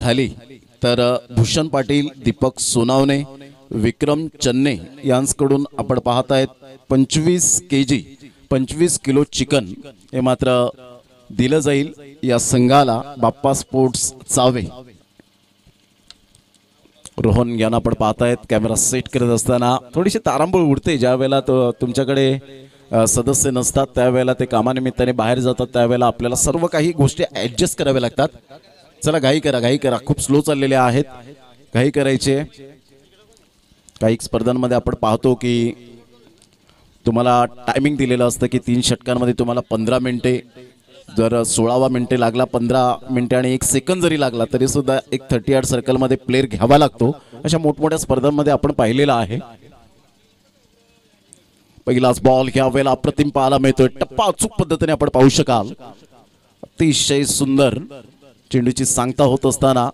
झाली तर भूषण पाटील, दीपक सोनावणे, विक्रम चन्ने यांकडून आपण पाहत आहेत 25 केजी 25 किलो चिकन हे मात्र दिलं जाईल या संघाला बाप्पा स्पोर्ट्स चावे। रोहन यांना आपण पाहतायत कॅमेरा सेट करत असताना थोडीशी तारांबळ उडते ज्या वेळेला तुमच्याकडे सदस्य नसतात त्यावेळेला ते कामानिमित्ताने बाहेर जातात त्यावेळेला आपल्याला सर्व काही गोष्टी ॲडजस्ट कराव्या लागतात। चला घाई करा खूप स्लो चाललेले आहेत, घाई करायचे। काही स्पर्धांमध्ये आपण पाहतो की तुम्हाला टायमिंग दिलेलं असतं की 3 षटकांमध्ये तुम्हाला 15 मिनिटे, जर 16वा मिनिटे लागला 15 मिनिटे आणि 1 सेकंद जरी लागला तरी सुद्धा एक 38 सर्कलमध्ये प्लेयर घ्यावा लागतो। अशा मोठमोठ्या स्पर्धांमध्ये आपण पाहिलेलं आहे। पहिलाच बॉल ह्या वेळेला अप्रतिम पाहायला मिळतोय, टप्पा अचूक पद्धतीने आपण पाहू शकाल। अतिशय सुंदर चेंडूची सांगता होत असताना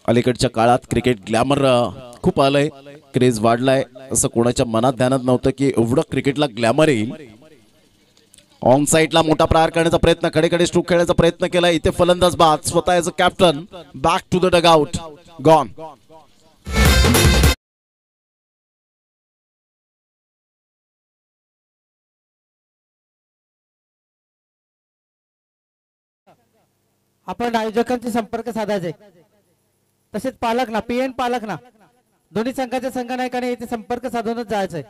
अलीकडच्या काळात क्रिकेट ग्लॅमर खूप आलंय, क्रेज वाढलाय। असं कोणाच्या मनात ध्यानात नव्हतं की एवढं क्रिकेटला ग्लॅमर येईल। ऑन साइडला मोठा प्रहार करण्याचा प्रयत्न, कडे स्ट्रोक खेळण्याचा प्रयत्न केला। इथे फलंदाज बाद, स्वतः as a captain back to the dugout, gone. आपण आयोजकांशी संपर्क साधायचे, तसेच पालक ना, पीएन पालक ना, दोन्ही संघाच्या संघनायकाने इथे संपर्क साधूनच जायचंय।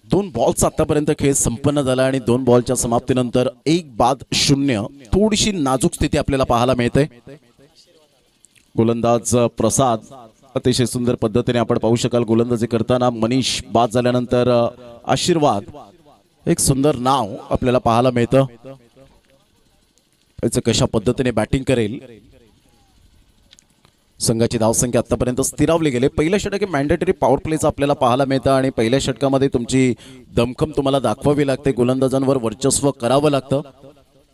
दोन बॉलचा आतापर्यंत खेळ संपन्न झाला आणि 2 बॉलच्या समाप्तीनंतर 1 बाद 0 थोडीशी नाजूक स्थिती आपल्याला पाहायला मिळते। गोलंदाज प्रसाद अतिशय सुंदर पद्धतीने आपण पाहू शकाल गोलंदाजी करताना। मनीष बाद झाल्यानंतर आशीर्वाद, एक सुंदर नाव आपल्याला पाहायला मिळतं। त्याचं कशा पद्धतीने बॅटिंग करेल। संघाची धावसंख्या आतापर्यंत स्थिरावली गेले। पहिल्या षटक मॅन्डेटरी पॉवर प्लेचं आपल्याला पाहायला मिळतं आणि पहिल्या षटकामध्ये तुमची दमखम तुम्हाला दाखवावी लागते, गोलंदाजांवर वर्चस्व करावं लागतं।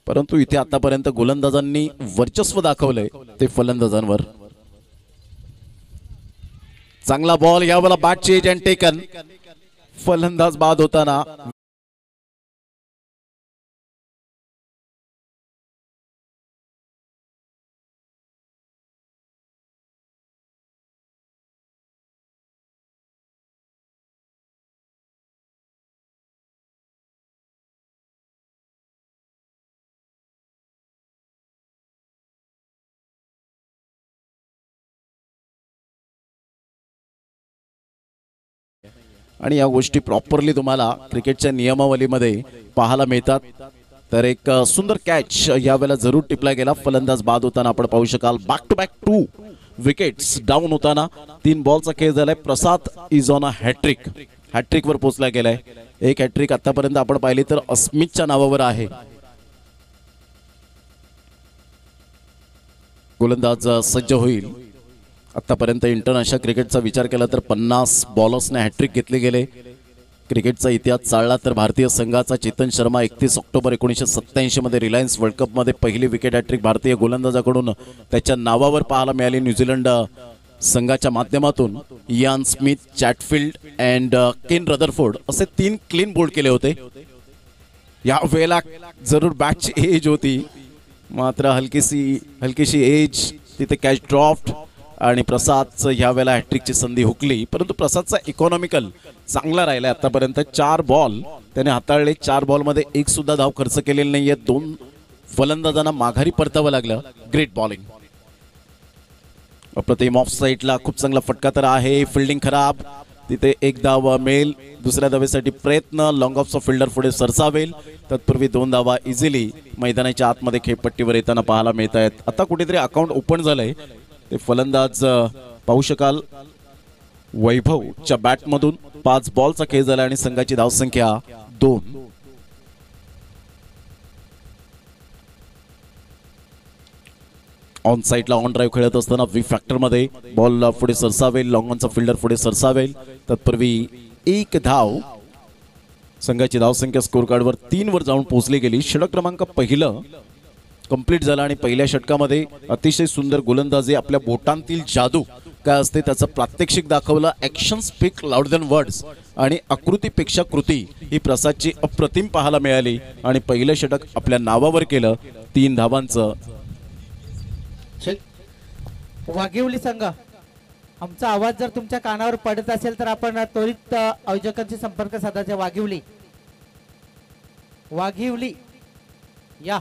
परंतु इथे आतापर्यंत गोलंदाजांनी वर्चस्व दाखवलंय ते फलंदाजांवर। चांगला बॉल यावेळेला बॅट चेंज अँड टेकन, फलंदाज बाद होताना। आणि या गोष्टी प्रॉपरली तुम्हाला क्रिकेटच्या नियमावलीमध्ये पाहायला मिळतात। तर एक सुंदर कॅच यावेळेला जरूर टिपला गेला, फलंदाज बाद होताना आपण पाहू शकाल। Back to back 2 wickets down होताना 3 बॉलचा खेळ झालाय। Prasad is on a hattrick वर पोहोचला गेलाय। एक हॅट्रिक आतापर्यंत आपण पाहिली तर अस्मितच्या नावावर आहे। गोलंदाज सज्ज होईल। आतापर्यंत इंटरनॅशनल क्रिकेटचा विचार केला तर 50 बॉलर्सने हॅट्रिक घेतले गेले। क्रिकेटचा इतिहास चालला तर भारतीय संघाचा चेतन शर्मा 31 ऑक्टोबर 1987 मध्ये रिलायन्स वर्ल्ड कप मध्ये पहिली विकेट हॅट्रिक भारतीय गोलंदाजाकडून त्याच्या नावावर पाहायला मिळाली। न्यूझीलंड संघाच्या माध्यमातून Ian Smith, Chatfield and Ken Rutherford असे 3 क्लीन बोल्ड केले होते। या वेळेला जरूर बॅटची एज होती, मात्र हलकीशी एज, तिथे कॅच ड्रॉप्ड आणि प्रसादचं ह्या वेळेला हॅट्रिकची संधी हुकली। परंतु प्रसादचा इकॉनॉमिकल चांगला राहिला। आतापर्यंत 4 बॉल त्याने हाताळले, 4 बॉलमध्ये 1 सुद्धा धाव खर्च केलेली नाहीये। 2 फलंदाजांना माघारी परतावं लागलं। ग्रेट बॉलिंग, अप्रतिम ऑफ साईडला खूप चांगला फटका तर आहे। फिल्डिंग खराब, तिथे 1 धाव मिळेल। दुसऱ्या धावेसाठी प्रयत्न, लॉंग ऑफचा फिल्डर पुढे सरसावेल, तत्पूर्वी 2 धावा इझिली मैदानाच्या आतमध्ये खेळपट्टीवर येताना पाहायला मिळत आहेत। आता कुठेतरी अकाउंट ओपन झालंय, ते फलंदाज पाहू शकाल। वैभवच्या बॅटमधून 5 बॉलचा खेळ झाला आणि संघाची धावसंख्या 2। ऑन साइडला ऑन ड्राईव्ह खेळत असताना वी फॅक्टर मध्ये बॉल पुढे सरसावेल, लॉंग ऑनचा फिल्डर पुढे सरसावेल, तत्पूर्वी 1 धाव। संघाची धावसंख्या स्कोर कार्डवर 3 वर जाऊन पोहोचली गेली। षटक क्रमांक पहिलं कंप्लीट झाला आणि पहिल्या षटकामध्ये अतिशय सुंदर गोलंदाजी, आपल्या बोटांतील जादू काय असते त्याचं प्रात्यक्षिक दाखवलं. Action speak loud than words आणि आकृतीपेक्षा कृती ही प्रसादची अप्रतिम पाहायला मिळाली आणि पहिलं षटक आपल्या नावावर केलं 3 धावांचं. वाघिवली संघ, आमचा आवाज जर तुमच्या कानावर पडत असेल तर आपण त्वरित आयोजकांशी संपर्क साधायचा. वाघिवली वाघिवली या.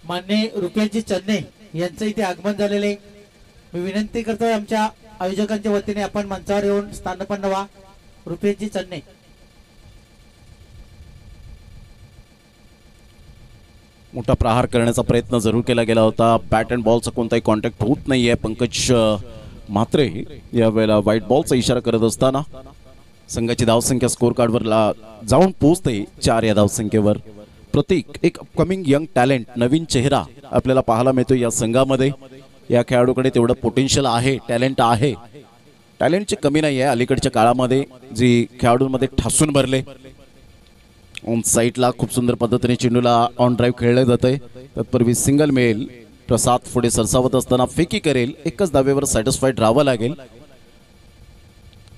मान्य रुपेशजी चन्ने यांचं इथे आगमन झालेले. मी विनंती करतोय आमच्या आयोजकांच्या वतीने आपण मंचावर येऊन स्थानपन्न व्हा. रुपेशजी चन्ने. मोठा प्रहार करण्याचा प्रयत्न जरूर केला गेला होता. बॅट अँड बॉलचा कोणताही कॉन्टॅक्ट होत नाहीये. पंकज म्हात्रे यावेळेला व्हाईट बॉलचा इशारा करत असताना संघाची धावसंख्या स्कोर कार्डवर जाऊन पोहोचते 4 या धावसंख्येवर. प्रतीक एक अपकमिंग यंग टॅलेंट, नवीन चेहरा आपल्याला पाहायला मिळतो या संघामध्ये. या खेळाडूकडे तेवढं पोटेन्शियल आहे, टॅलेंट आहे. टॅलेंटची कमी नाही आहे. अलीकडच्या काळामध्ये जी खेळाडूंमध्ये ठासून भरले. ऑन साईडला खूप सुंदर पद्धतीने चेंडूला ऑन ड्राईव्ह खेळले जाते. तत्पूर्वी सिंगल मिळेल. प्रसाद पुढे सरसावत असताना फेकी करेल. एकच धावेवर सॅटिस्फाईड राहावं लागेल.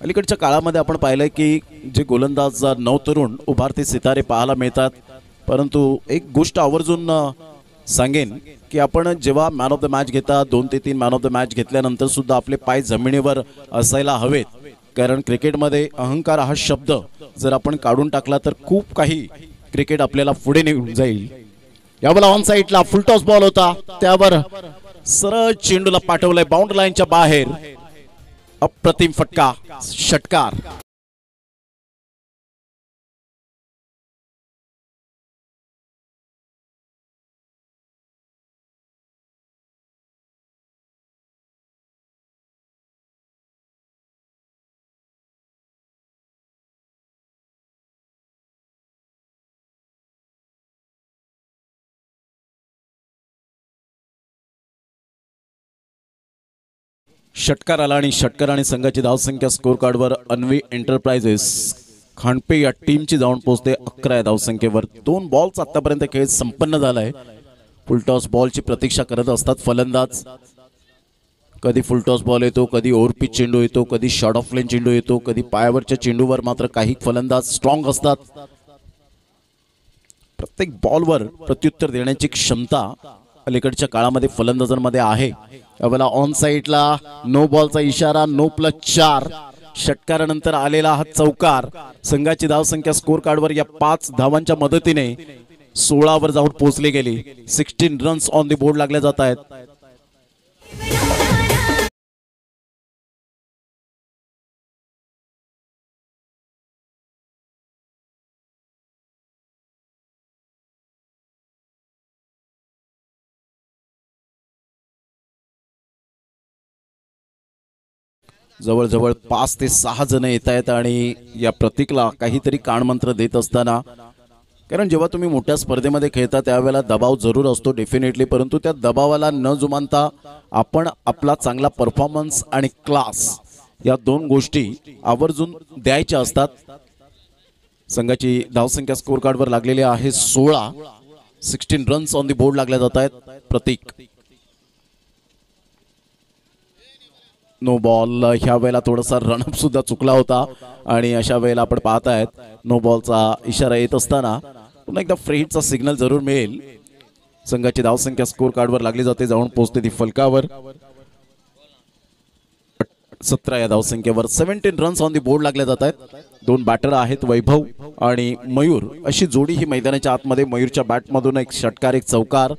अलीकडच्या काळामध्ये आपण पाहिलंय की जे गोलंदाज नवतरुण उभारते सितारे पाहायला मिळतात. परंतु एक गोष्ट आवर्जून सांगेन की आपण जेव्हा मॅन ऑफ द मॅच घेता, 2 ते 3 मॅन ऑफ द मॅच घेतल्यानंतर सुद्धा आपले पाय जमिनीवर असायला हवेत. कारण क्रिकेटमध्ये अहंकार हा शब्द जर आपण काढून टाकला तर खूप काही क्रिकेट आपल्याला पुढे नेऊन जाईल. यावेळेला ऑन साईडला फुल टॉस बॉल होता, त्यावर सरळ चेंडूला पाठवलंय बाउंड्री लाईनच्या बाहेर. अप्रतिम फटका, षटकार. षटकार आला आणि षटकाराने संघाची धावसंख्या स्कोर कार्डवर अन्वी एंटरप्राइजेस खांडपे या टीमची जाऊन पोहोचते 11 या धावसंख्येवर. 2 बॉलचा आतापर्यंत खेळ संपन्न झालाय. फुलटॉस बॉलची प्रतीक्षा करत असतात फलंदाज. कधी फुलटॉस बॉल येतो, कधी ओव्हरपिच चेंडू येतो, कधी शॉर्ट ऑफ लेन चेंडू येतो, कधी पायावरच्या चेंडूवर मात्र काही फलंदाज स्ट्रॉंग असतात. प्रत्येक बॉलवर प्रत्युत्तर देण्याची क्षमता अलीकडच्या काळामध्ये फलंदाजांमध्ये आहे. यावेळेला ऑन साईडला नो बॉलचा इशारा, नो प्लस 4. षटकारानंतर आलेला हा चौकार. संघाची धावसंख्या स्कोर कार्डवर या 5 धावांच्या मदतीने 16 वर जाऊन पोहोचली गेली. 16 रन्स ऑन द बोर्ड लागल्या जात आहेत. जवळजवळ 5 ते 6 जण येत आहेत आणि या प्रतीकला काहीतरी कानमंत्र देत असताना, कारण जेव्हा तुम्ही मोठ्या स्पर्धेमध्ये खेळता त्यावेळेला दबाव जरूर असतो डेफिनेटली, परंतु त्या दबावाला न जुमानता आपण आपला चांगला परफॉर्मन्स आणि क्लास या 2 गोष्टी आवर्जून द्यायच्या असतात. संघाची धावसंख्या स्कोर कार्डवर लागलेली आहे 16. 16 रन्स ऑन द बोर्ड लागल्या जात आहेत. प्रतीक नो बॉल. ह्या वेळेला थोडासा रनअप सुद्धा चुकला होता आणि अशा वेळेला आपण पाहतायत नो बॉलचा इशारा येत असताना पुन्हा एकदा फ्री हिटचा सिग्नल जरूर मिळेल. संघाची धावसंख्या स्कोर कार्डवर लागली जाते, जाऊन पोहोचते ती फलकावर 17 या धावसंख्येवर. 17 रन्स ऑन दी बोर्ड लागले जात आहेत. 2 बॅटर आहेत, वैभव आणि मयूर अशी जोडी ही मैदानाच्या आतमध्ये. मयूरच्या बॅटमधून एक षटकार, एक चौकार.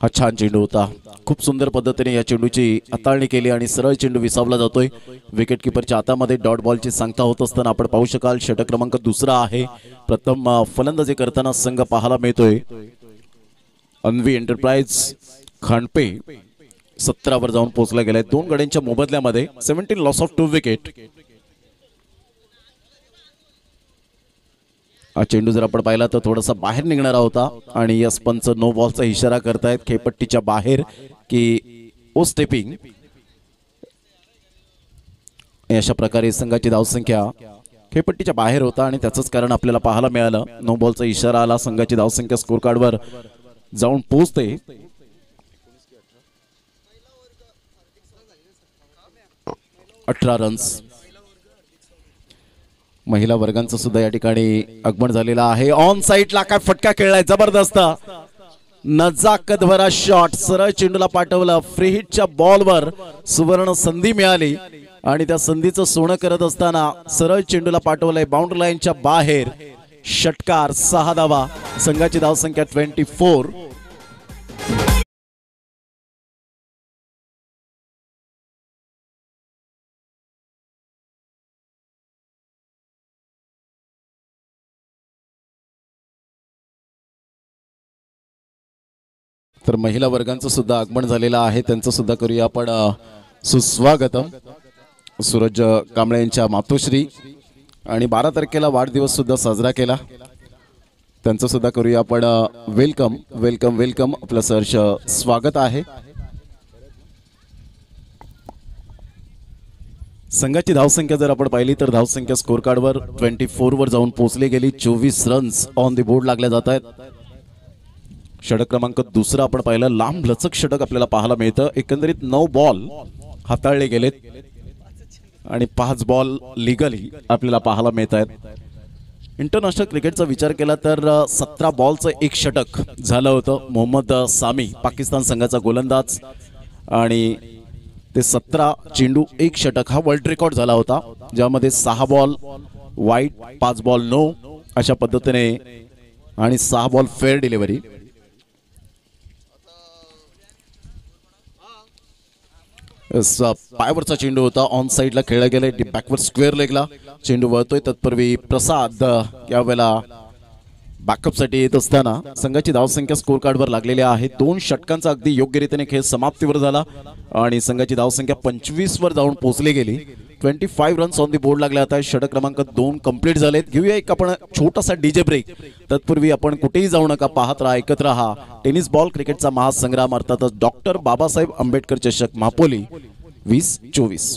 हा छान चेंडू होता. खूप सुंदर पद्धतीने या चेंडूची हाताळणी केली आणि सरळ चेंडू विसावला जातोय. विकेट किपरच्या हातामध्ये डॉट बॉलची सांगता होत असताना आपण पाहू शकाल षटक क्रमांक 2 आहे. प्रथम फलंदाजी करताना संघ पाहायला मिळतोय अन्वी एंटरप्राइज खांडपे. 17 वर जाऊन पोहोचला गेलाय 2 गड्यांच्या मोबदल्यामध्ये. 17 लॉस ऑफ 2 विकेट. हा चेंडू जर आपण पाहिला तर थोडासा बाहेर निघणारा होता आणि यस पंच नो बॉलचा इशारा करतायत खेळपट्टीच्या बाहेर की ओ स्टेपिंग. अशा प्रकारे संघाची धावसंख्या खेळपट्टीच्या बाहेर होता आणि त्याचंच कारण आपल्याला पाहायला मिळालं. नो बॉलचा इशारा आला, संघाची धावसंख्या स्कोर कार्डवर जाऊन पोहोचते. 18 रन्स. महिला वर्गांचं सुद्धा या ठिकाणी आगमन झालेलं आहे. ऑन साईडला काय फटका खेळलाय जबरदस्त, नजाकत भरा शॉट, सरळ चेंडूला पाठवलं. फ्री हिटच्या बॉलवर सुवर्ण संधी मिळाली आणि त्या संधीचं सोनं करत असताना सरळ चेंडूला पाठवलंय बाउंड्री लाईनच्या बाहेर. षटकार, 6 धावा. संघाची धावसंख्या 24. तर महिला वर्गांचं सुद्धा आगमन झालेलं आहे, त्यांचं सुद्धा करूया आपण सुस्वागतम. सूरज कांबळे यांच्या मातोश्री आणि 12 तारखेला वाढदिवस सुद्धा साजरा केला, त्यांचं सुद्धा करूया आपण वेलकम वेलकम वेलकम. आपलं सहर्ष स्वागत आहे. संघाची धावसंख्या जर आपण पाहिली तर धावसंख्या स्कोर कार्डवर 24 वर जाऊन पोहोचली गेली. 24 रन्स ऑन द बोर्ड लागल्या जात आहेत. षटक क्रमांक 2 आपण पाहिलं, लांब लचक षटक आपल्याला पाहायला मिळतं. एकंदरीत 9 बॉल हाताळले गेलेत आणि 5 बॉल लिगली आपल्याला पाहायला मिळत आहेत. इंटरनॅशनल क्रिकेटचा विचार केला तर 17 बॉलचं एक षटक झालं होतं. मोहम्मद सामी पाकिस्तान संघाचा गोलंदाज आणि ते 17 चेंडू एक षटक हा वर्ल्ड रेकॉर्ड झाला होता, ज्यामध्ये 6 बॉल वाईट, 5 बॉल नो अशा पद्धतीने आणि 6 बॉल फेअर डिलिव्हरी. पायावरचा चेंडू होता, ऑन साईडला खेळला गेला, बॅकवर स्क्वेअर लेगला चेंडू वळतोय. तत्पूर्वी प्रसाद यावेळेला बॅकअपसाठी येत असताना संघाची धावसंख्या स्कोर कार्डवर लागलेली आहे. 2 षटकांचा अगदी योग्य रीतीने खेळ समाप्तीवर झाला आणि संघाची धावसंख्या 25 वर जाऊन पोहोचली गेली. 25 रन्स ऑन दी बोर्ड लागले. आता षटक क्रमांक 2 कंप्लीट झालेत. घेऊया एक आपण छोटासा डीजे ब्रेक. तत्पूर्वी आपण कुठेही जाऊ नका, पाहत राहा, ऐकत राहा. टेनिस बॉल क्रिकेटचा महासंग्राम अर्थातच डॉक्टर बाबासाहेब आंबेडकर चषक मापोली 2024.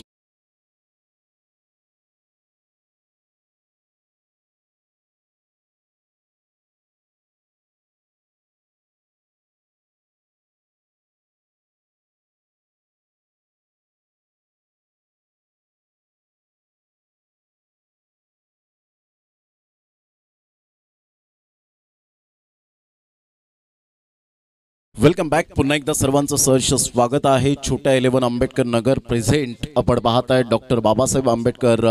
Welcome back. पुन्हा एकदा सर्वांचं सहर्ष स्वागत आहे. छोट्या 11 आंबेडकर नगर प्रेझेंट आपण पाहताय डॉक्टर बाबासाहेब आंबेडकर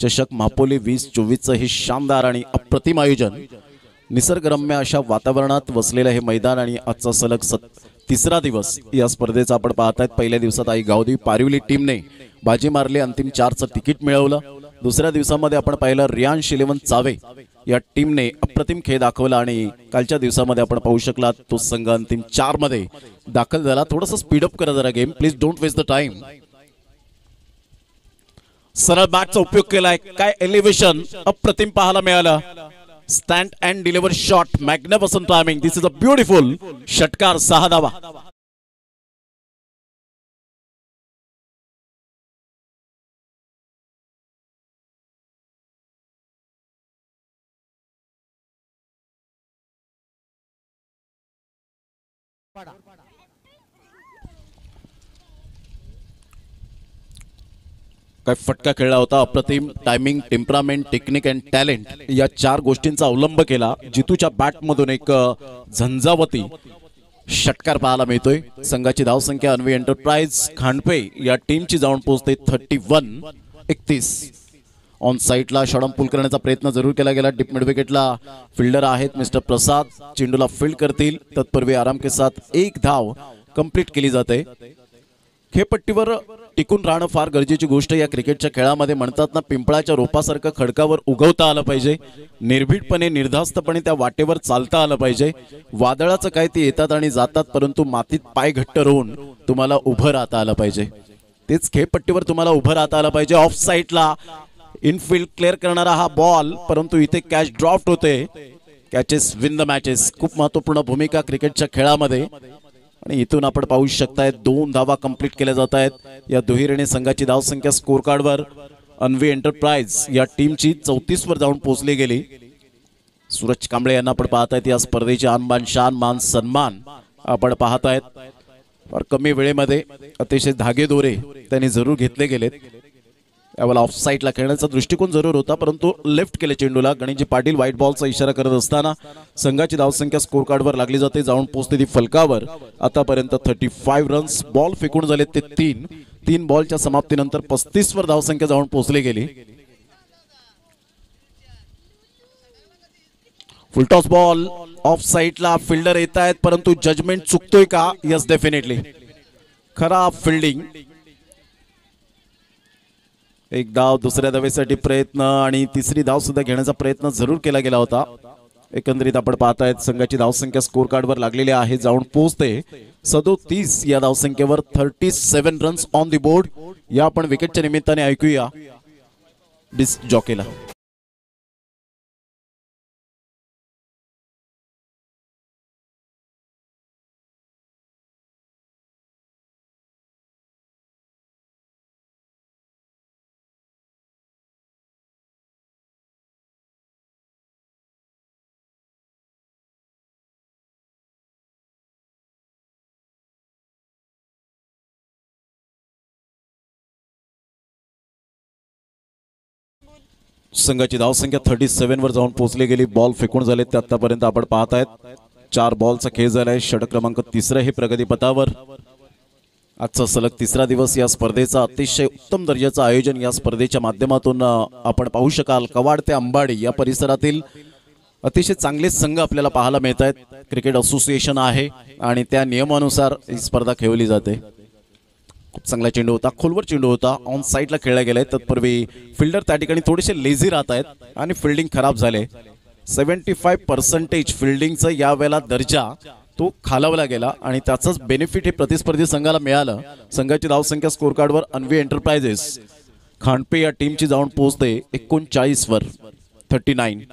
चषक मापोली 2024चं हे शानदार आणि अप्रतिम आयोजन. निसर्गरम्य अशा वातावरणात वसलेलं हे मैदान आणि आजचा सलग 3रा दिवस या स्पर्धेचा आपण पाहतायत. पहिल्या दिवसात आई गावदेवी पारिवली टीमने बाजी मारली, अंतिम 4चं तिकीट मिळवलं. दुसऱ्या दिवसामध्ये आपण पाहिलं रियांश 11 चावे या टीमने अप्रतिम खेळ दाखवला आणि कालच्या दिवसामध्ये आपण पाहू शकला तो संघ अंतिम 4 मध्ये दाखल झाला. थोडंसं स्पीड अप करा जरा game please, don't waste the time. सरळ बॅटचा उपयोग केलाय, काय एलिव्हेशन अप्रतिम पाहायला मिळालं. Stand and deliver shot, magnificent timing. This is a beautiful षटकार, 6 धावा. काय फटका खेळला होता. अप्रतिम timing, temperament, technique and talent या 4 गोष्टींचा अवलंब केला. जितूच्या बॅटमधून एक झंझावती षटकार पाहायला मिळतोय. संघाची धावसंख्या अन्वी एंटरप्राइज खांडपे या टीमची जाऊन पोहोचते 31-31. ऑन साईडला शॉटम पुल करण्याचा प्रयत्न जरूर केला गेला. डीप मिड विकेटला फिल्डर आहेत मिस्टर प्रसाद, चेंडूला फील्ड करतील. तत्पूर्वी आराम के साथ 1 धाव कंप्लीट केली जाते. खेळपट्टीवर टिकून राहणं फार गरजेची गोष्ट या क्रिकेटच्या खेळामध्ये. म्हणतात ना, पिंपळाच्या रोपासारखं खडकावर उगवता आलं पाहिजे. निर्भीडपणे, निर्धास्तपणे त्या वाटेवर चालता आलं पाहिजे. वादळाचं काय, ते येतात आणि जातात, परंतु मातीत पाय घट्ट रोवून तुम्हाला उभं राहता आलं पाहिजे. तेच खेळपट्टीवर तुम्हाला उभं राहता आलं पाहिजे. ऑफ साईडला इनफिल्ड क्लिअर करणारा हा बॉल, परंतु इथे कॅच ड्रॉप्ट होते. Catches win the matches. खूप महत्वपूर्ण भूमिका क्रिकेटच्या खेळामध्ये. आणि इथून आपण पाहू शकताय 2 धावा कंप्लीट केल्या जात आहेत. या दुहेरीने संघाची धावसंख्या स्कोर कार्डवर अन्वी एंटरप्राइज या टीमची 34 वर जाऊन पोहोचली गेली. सूरज कांबळे यांना आपण पाहतायत या स्पर्धेचे आणबान शान मान सन्मान आपण पाहतायत. फार कमी वेळेमध्ये अतिशय धागेदोरे त्यांनी जरूर घेतले गेलेत. यावेळेला ऑफ साईडला खेळण्याचा दृष्टिकोन जरूर होता, परंतु लेफ्ट केले चेंडूला. गणेशजी पाटील व्हाईट बॉलचा इशारा करत असताना संघाची धावसंख्या स्कोर कार्डवर लागली जाते. जाऊन पोहोचते ती फलकावर. आतापर्यंत 35 रन्स. बॉल फेकून झाले ते 3 बॉलच्या समाप्तीनंतर 35 वर धावसंख्या जाऊन पोहोचली गेली. फुलटॉस बॉल ऑफ साईडला. फिल्डर येत आहेत, परंतु जजमेंट चुकतोय का? Yes, definitely. खराब फिल्डिंग. एक धाव, दुसऱ्या धावेसाठी प्रयत्न आणि तिसरी धाव सुद्धा घेण्याचा प्रयत्न जरूर केला गेला होता. एकंदरीत आपण पाहतायत संघाची धावसंख्या स्कोर कार्डवर लागलेली आहे. जाऊन पोहोचते 37 या धावसंख्येवर. 37 रन्स ऑन द बोर्ड. या आपण विकेटच्या निमित्ताने ऐकूया डिस्क जॉकीला. संघाची धावसंख्या 37 वर जाऊन पोहोचली गेली. बॉल फेकून झाले ते आतापर्यंत आपण पाहतायत. 4 बॉलचा खेळ झालाय. षटक क्रमांक 3 हे प्रगतीपथावर. आजचा सलग 3रा दिवस या स्पर्धेचा. अतिशय उत्तम दर्जाचं आयोजन या स्पर्धेच्या माध्यमातून आपण पाहू शकाल. कवाड ते अंबाडी या परिसरातील अतिशय चांगले संघ आपल्याला पाहायला मिळत आहेत. क्रिकेट असोसिएशन आहे आणि त्या नियमानुसार ही स्पर्धा खेळवली जाते. खूप चांगला चेंडू होता. खोलवर चेंडू होता. ऑन साईडला खेळला गेलाय. तत्पूर्वी फिल्डर त्या ठिकाणी थोडेसे लेझी राहत आहेत आणि फिल्डिंग खराब झाले. 75% फिल्डिंगचा यावेळेला दर्जा तो खालावला गेला आणि त्याचंच बेनिफिट हे प्रतिस्पर्धी संघाला मिळालं. संघाची धावसंख्या स्कोर कार्डवर अन्वी एंटरप्राइजेस खांडपे या टीमची जाऊन पोहोचते 39 वर. 39.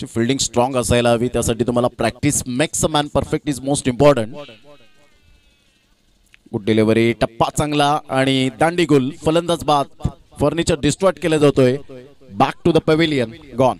फिल्डिंग स्ट्रॉंग असायला हवी. त्यासाठी तुम्हाला practice makes a man perfect is most important. Good delivery. टप्पा चांगला आणि दांडी गुल. फलंदाज बाद. फर्निचर डिस्ट्रॉय केला जातोय. Back to the pavilion. Gone.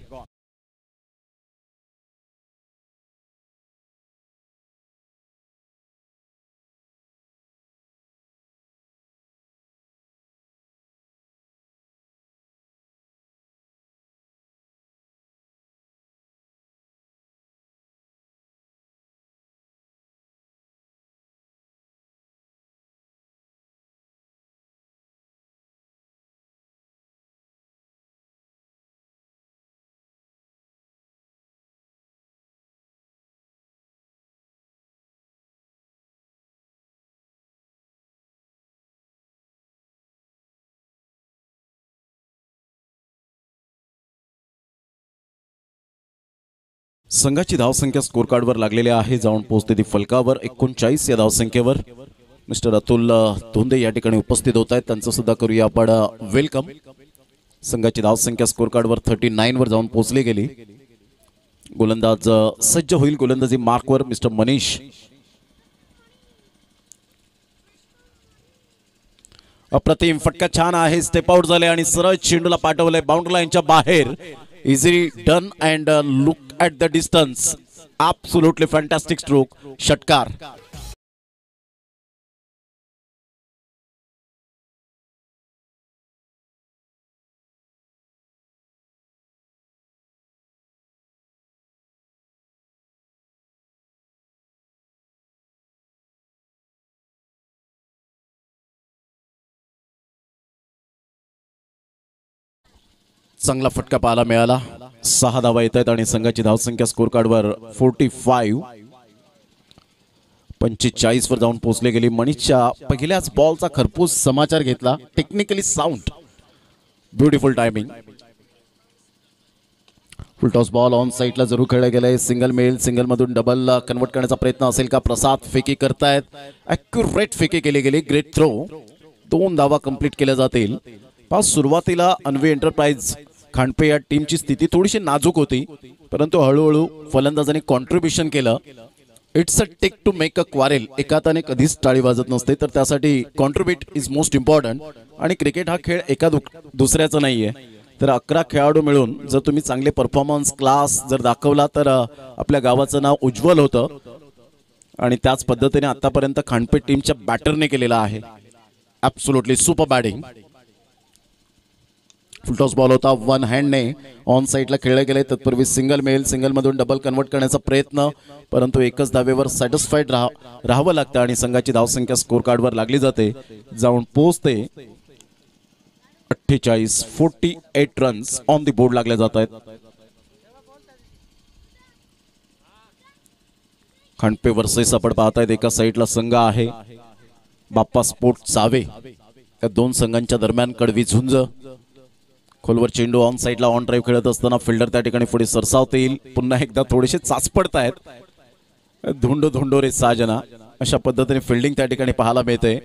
संघाची धावसंख्या स्कोर कार्डवर लागलेली आहे. जाऊन पोहोचते ती फलकावर 39 या धावसंख्येवर. मिस्टर अतुल धोंदे या ठिकाणी उपस्थित होत आहेत. त्यांचं सुद्धा करूया आपण वेलकम. संघाची धावसंख्या स्कोर कार्डवर 39 वर जाऊन पोहोचली गेली. गोलंदाज सज्ज होईल. गोलंदाजी मार्कवर मिस्टर मनीष. अप्रतिम फटका छान आहे. स्टेप आउट झाले आणि सरळ चेंडूला पाठवलंय बाउंड्री लाईनच्या बाहेर. Easily done and look at the distance. Absolutely fantastic stroke. षटकार. चांगला फटका पाहायला मिळाला. 6 धावा येत आहेत आणि संघाची धावसंख्या स्कोर कार्डवर 45. 45 वर जाऊन पोहोचले गेली. मनीषच्या पहिल्याच बॉलचा खरपूस समाचार घेतला. Technically sound. Beautiful timing. Full toss ball on साईडला जरूर खेळला गेलाय. सिंगल मिळेल. सिंगल मधून डबल कन्वर्ट करण्याचा प्रयत्न असेल का? प्रसाद फेकी करतायत. ॲक्युरेट फेकी केली गेली. Great throw. 2 धावा कंप्लीट केल्या जातील. पास सुरुवातीला अन्वी एंटरप्राइज खांडपे या टीमची स्थिती थोडीशी नाजूक होती, परंतु हळूहळू फलंदाजांनी कॉन्ट्रीब्युशन केलं. It's a take to make a quarrel. एका हाताने कधीच टाळी वाजत नसते, तर त्यासाठी कॉन्ट्रीब्यूट इज मोस्ट इम्पॉर्टंट. आणि क्रिकेट हा खेळ एका दुसऱ्याचा नाहीये. तर 11 खेळाडू मिळून जर तुम्ही चांगले परफॉर्मन्स क्लास जर दाखवला तर आपल्या गावाचं नाव उज्ज्वल होतं. आणि त्याच पद्धतीने आतापर्यंत खांडपे टीमच्या बॅटरने केलेला आहे. Absolutely super batting. Full toss ball होता, वन हँडने ऑन साईडला खेळले गेले. तत्पूर्वी सिंगल मिळेल, सिंगलमधून डबल कन्वर्ट करण्याचा प्रयत्न, परंतु एकच धावेवर सॅटिस्फाईड राहावं लागतं आणि संघाची धावसंख्या स्कोर कार्डवर लागली जाते, जाऊन पोहोचते 48 रन्स ऑन दी बोर्ड लागले जात आहेत. खांडपे वर्सेस आपण पाहतायत एका साईडला संघ आहे बाप्पा स्पोर्ट चावे. या दोन संघांच्या दरम्यान कडवी झुंज. खोलवर चेंडू ऑन साईडला ऑन ड्राईव्ह खेळत असताना फिल्डर त्या ठिकाणी पुढे सरसावता येईल. पुन्हा एकदा थोडेसे चाचपडतायत. धुंडो रे साजना अशा पद्धतीने फिल्डिंग त्या ठिकाणी पाहायला मिळते.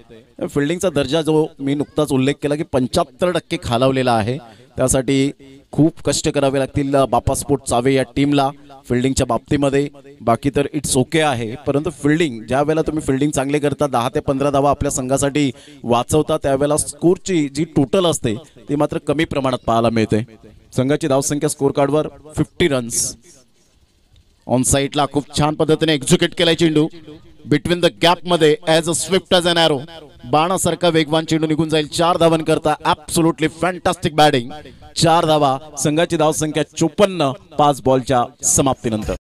फिल्डिंगचा दर्जा जो मी नुकताच उल्लेख केला की 75% खालावलेला आहे. त्यासाठी खूप कष्ट करावे लागतील बाप्पा स्पोर्ट चावे या टीमला फिल्डिंगच्या बाबतीमध्ये. बाकी तर इट्स ओके आहे, परंतु फिल्डिंग ज्या वेळेला तुम्ही फिल्डिंग चांगले करता, 10 ते 15 धावा आपल्या संघासाठी वाचवता, त्यावेळेला स्कोरची जी टोटल असते ती मात्र कमी प्रमाणात पाहायला मिळते. संघाची धावसंख्या स्कोर कार्डवर 50 रन्स. ऑन साईडला खूप छान पद्धतीने एक्झिक्यूट केलाय चेंडू बिटवीन द गॅप मध्ये as a swift as an arrow. बाणासारखा वेगवान चेंडू निघून जाईल 4 धावां करता. Absolutely fantastic batting. 4 धावा. संघाची धावसंख्या 54 5 बॉलच्या समाप्तीनंतर.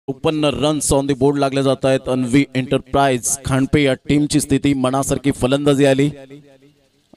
Open runs on the board लागले जात आहेत. अन्वी एंटरप्राइज खांडपे या टीमची स्थिती मनासारखी फलंदाजी आली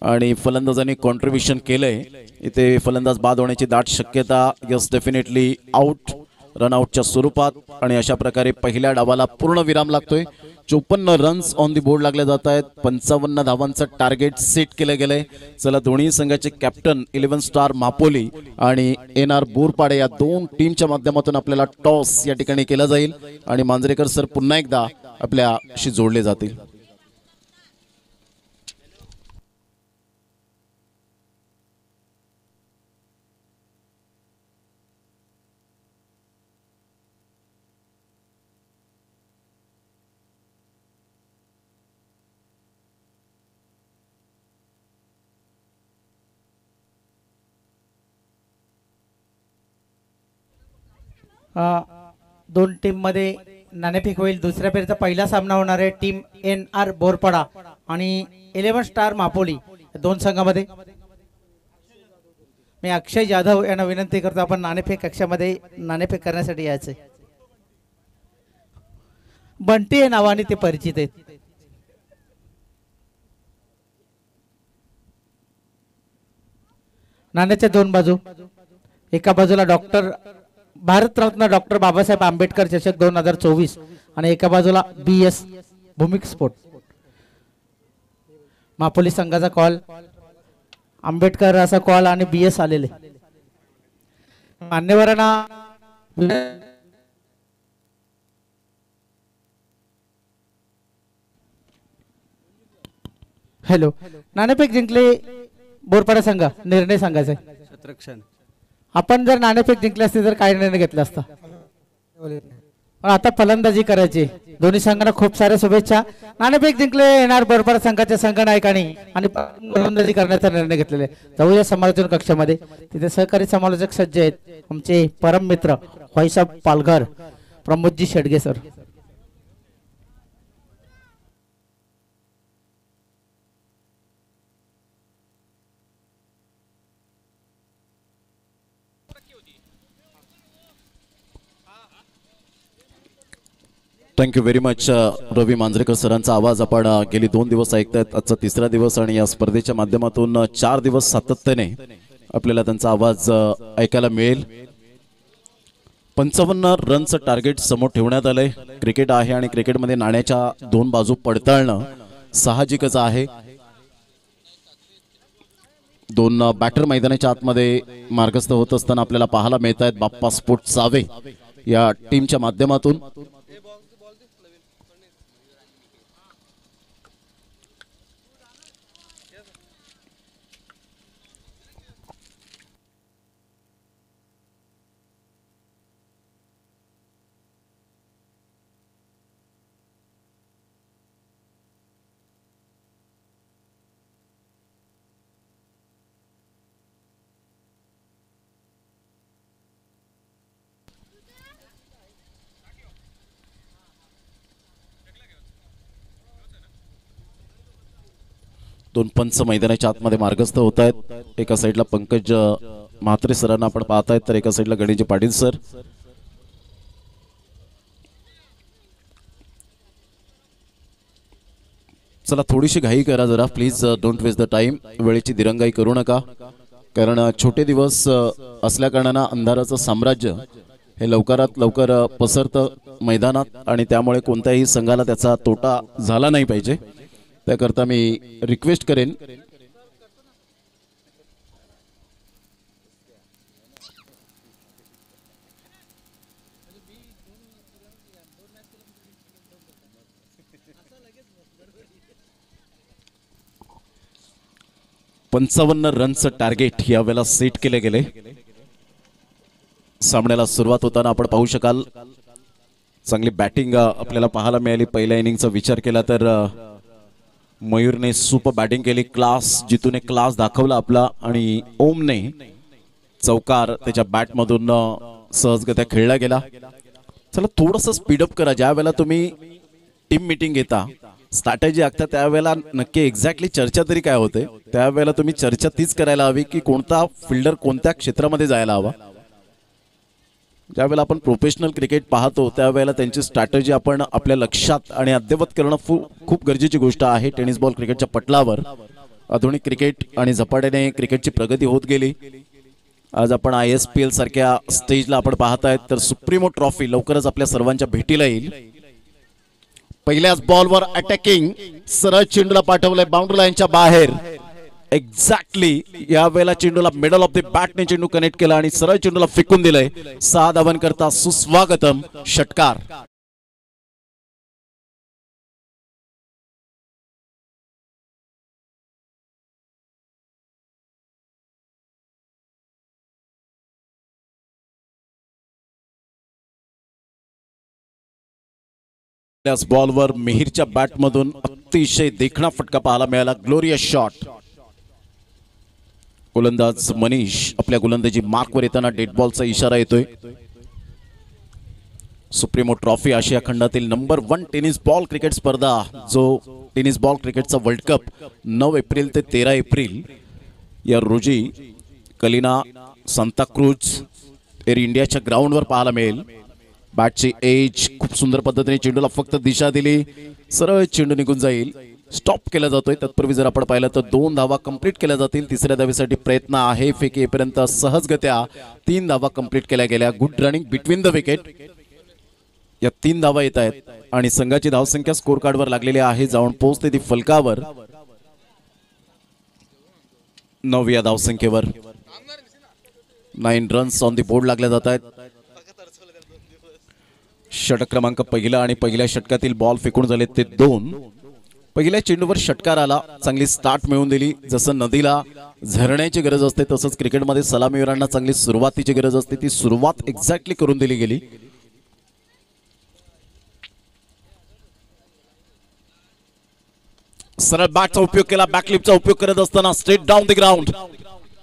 आणि फलंदाजांनी कॉन्ट्रीब्युशन केलंय. इथे फलंदाज बाद होण्याची दाट शक्यता. यस डेफिनेटली आउट, रनआउटच्या स्वरूपात. आणि अशा प्रकारे पहिल्या डावाला पूर्ण विराम लागतोय. 54 रन्स ऑन दी बोर्ड लागले जात आहेत. 55 धावांचं टार्गेट सेट केलं गेलंय. चला, दोन्ही संघाचे कॅप्टन 11 स्टार मापोली आणि NR बोरपाडे या दोन टीमच्या माध्यमातून आपल्याला टॉस या ठिकाणी केला जाईल आणि मांजरेकर सर पुन्हा एकदा आपल्याशी जोडले जातील. दोन टीम मध्ये नाणेफेक होईल. दुसऱ्या फेरीचा पहिला सामना होणार आहे टीम NR बोरपाडा आणि 11 स्टार मापोली दोन संघामध्ये. मी अक्षय जाधव यांना विनंती करतो, आपण नाणेफेक कक्षामध्ये नाणेफेक करण्यासाठी यायचे. बंटी या नावाने ते परिचित आहेत. नाण्याच्या दोन बाजू. एका बाजूला भारतरत्न डॉक्टर बाबासाहेब आंबेडकर चषक 2024 आणि एका बाजूला BS भूमिक स्पोर्ट. मापोली संघाचा कॉल, आंबेडकर असा कॉल आणि BS आलेले. मान्यवरांना हॅलो. नाणेफेक जिंकले बोरपाडा संघ. निर्णय सांगायचा आहे. आपण जर नाणेफेक जिंकले असते तर काय निर्णय घेतला असता? आता फलंदाजी करायची. दोन्ही संघांना खूप साऱ्या शुभेच्छा. नाणेफेक जिंकले NR बोरपाडा संघाच्या संघनायकांनी आणि फलंदाजी करण्याचा निर्णय घेतलेला आहे. जाऊया समालोचन कक्षामध्ये. तिथे सहकारी समालोचक सज्ज आहेत आमचे परम मित्र व्हॉइस पालघर प्रमोदजी Shedge sir. Thank you very much. Ravi Manjrekar सरांचा आवाज आपण गेली 2 दिवस ऐकतायत. आजचा 3रा दिवस आणि या स्पर्धेच्या माध्यमातून 4 दिवस सातत्याने आपल्याला त्यांचा आवाज ऐकायला मिळेल. 55 रनचं टार्गेट समोर ठेवण्यात आलंय. क्रिकेट आहे आणि क्रिकेटमध्ये नाण्याच्या 2 बाजू पडताळणं साहजिकच आहे. दोन बॅटर मैदानाच्या आतमध्ये मार्गस्थ होत असताना आपल्याला पाहायला मिळत आहेत बाप्पा स्पोर्ट सावे या टीमच्या माध्यमातून. दोन पंच मैदानाच्या आतमध्ये मार्गस्थ होत आहेत. एका साईडला पंकज म्हात्रे सरांना आपण पाहतायत तर एका साईडला गणेशजी पाटील सर. चला थोडीशी घाई करा जरा please, don't waste the time. वेळेची दिरंगाई करू नका कारण छोटे दिवस असल्या कारणानं अंधाराचं साम्राज्य हे लवकरात लवकर पसरतं मैदानात आणि त्यामुळे कोणत्याही संघाला त्याचा तोटा झाला नाही पाहिजे. त्याकरता मी रिक्वेस्ट करेन. पंचावन्न रनचं टार्गेट यावेळेला सेट केले गेले. सामन्याला सुरुवात होताना आपण पाहू शकाल चांगली बॅटिंग आपल्याला पाहायला मिळाली. पहिल्या इनिंगचा विचार केला तर मयूरने सुपर बॅटिंग केली, क्लास जितूने क्लास दाखवला आपला आणि ओमने चौकार त्याच्या बॅटमधून सहजगत्या खेळला गेला. चला थोडंसं स्पीडअप करा. ज्या वेळेला तुम्ही टीम मीटिंग घेता स्ट्रॅटेजी आखता त्यावेळेला नक्की एक्झॅक्टली चर्चा तरी काय होते त्यावेळेला तुम्ही चर्चा तीच करायला हवी की कोणता फिल्डर कोणत्या क्षेत्रामध्ये जायला हवा. ज्यावेळेला आपण प्रोफेशनल क्रिकेट पाहतो त्यावेळेला त्यांची स्ट्रॅटेजी आपण आपल्या लक्षात आणि अद्ययावत करणं खूप गरजेची गोष्ट आहे. टेनिस बॉल क्रिकेटच्या पटलावर आधुनिक क्रिकेट आणि झपाट्याने क्रिकेटची प्रगती होत गेली. आज आपण ISPL सारख्या स्टेजला आपण पाहतायत तर सुप्रीमो ट्रॉफी लवकरच आपल्या सर्वांच्या भेटीला येईल. पहिल्याच बॉलवर अटॅकिंग सरळ चेंडूला पाठवलंय बाउंड्री लाईनच्या बाहेर. एक्झॅक्टली या वेळेला चेंडूला मिडल ऑफ द बॅटने चेंडू कनेक्ट केला आणि सरळ चेंडूला फेकून दिलंय. 6 धावन करता सुस्वागतम षटकार. त्याच बॉलवर मिहिरच्या बॅटमधून अतिशय देखणा फटका पाहायला मिळाला. Glorious shot. गोलंदाज मनीष आपल्या गोलंदाजी मार्कवर येताना डेड बॉलचा इशारा येतोय. सुप्रीमो ट्रॉफी आशिया खंडातील नंबर 1 टेनिस बॉल क्रिकेट स्पर्धा जो टेनिस बॉल क्रिकेटचा वर्ल्ड कप 9 एप्रिल ते 13 एप्रिल या रोजी कलिना सांताक्रूज एअर इंडियाच्या ग्राउंडवर पाहायला मिळेल. बॅटची एज खूप सुंदर पद्धतीने चेंडूला फक्त दिशा दिली, सरळ चेंडू निघून जाईल. स्टॉप केला जातोय. तत्पूर्वी जर आपण पाहिलं तर 2 धावा कंप्लीट केल्या जातील. तिसऱ्या धावेसाठी प्रयत्न आहे. फेकी येईपर्यंत सहजगत्या 3 धावा कंप्लीट केल्या गेल्या. Good running between the wicket. या 3 धावा येत आहेत आणि संघाची धावसंख्या स्कोर कार्डवर लागलेली आहे. जाऊन पोहोचते ती फलकावर 9व्या धावसंख्येवर. 9 रन्स ऑन दी बोर्ड लागल्या जात आहेत. षटक क्रमांक पहिला आणि पहिल्या षटकातील बॉल फेकून झाले ते 2. पहिल्या चेंडूवर षटकार आला. चांगली स्टार्ट मिळवून दिली. जसं नदीला झरण्याची गरज असते तसंच क्रिकेटमध्ये सलामीवीरांना चांगली सुरुवातीची गरज असते. ती सुरुवात एक्झॅक्टली करून दिली गेली. सरळ बॅटचा उपयोग केला. बॅकलिपचा उपयोग करत असताना straight down the ground.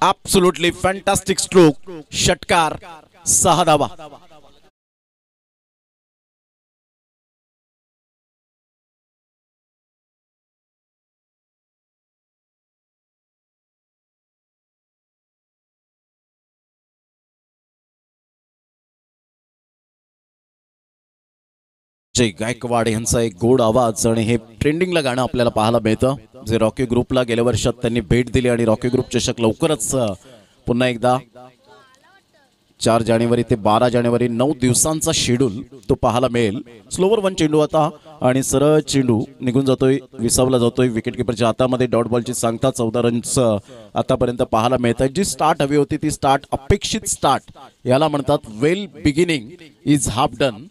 Absolutely fantastic stroke. षटकार. 6 धावा. जय गायकवाड यांचा एक गोड आवाज आणि हे ट्रेंडिंगला गाणं आपल्याला पाहायला मिळतं जे रॉकी ग्रुपला गेल्या वर्षात त्यांनी भेट दिली आणि रॉकी ग्रुप चषक लवकरच पुन्हा एकदा 4 जानेवारी ते 12 जानेवारी 9 दिवसांचा शेड्यूल तो पाहायला मिळेल. स्लोवर 1 चेंडू आता आणि सरळ चेंडू निघून जातोय, विसावला जातोय विकेट किपरच्या हातामध्ये. डॉट बॉलची सांगता 14 रन्स आतापर्यंत पाहायला मिळत आहेत. जी स्टार्ट हवी होती ती स्टार्ट, अपेक्षित स्टार्ट याला म्हणतात. Well beginning is half done.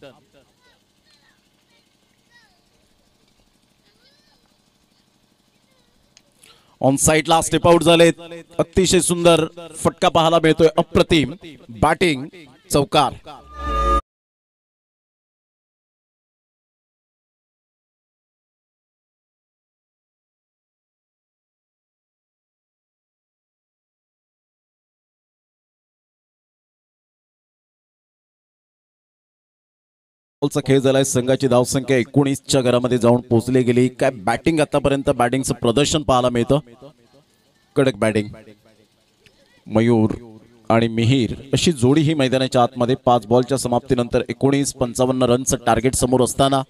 On साइडला स्टेप आउट झालेत. अतिशय सुंदर फटका पाहायला मिळतोय, अप्रतिम बॅटिंग, चौकार. खेळ झालाय. संघाची धावसंख्या 19च्या घरामध्ये जाऊन पोहोचली गेली. काय बॅटिंग आतापर्यंत, बॅटिंगचं प्रदर्शन पाहायला मिळतं. कडक बॅटिंग. मयूर आणि मिहीर अशी जोडी ही मैदानाच्या आतमध्ये. 5 बॉलच्या समाप्तीनंतर 19-55 रनचं टार्गेट समोर असताना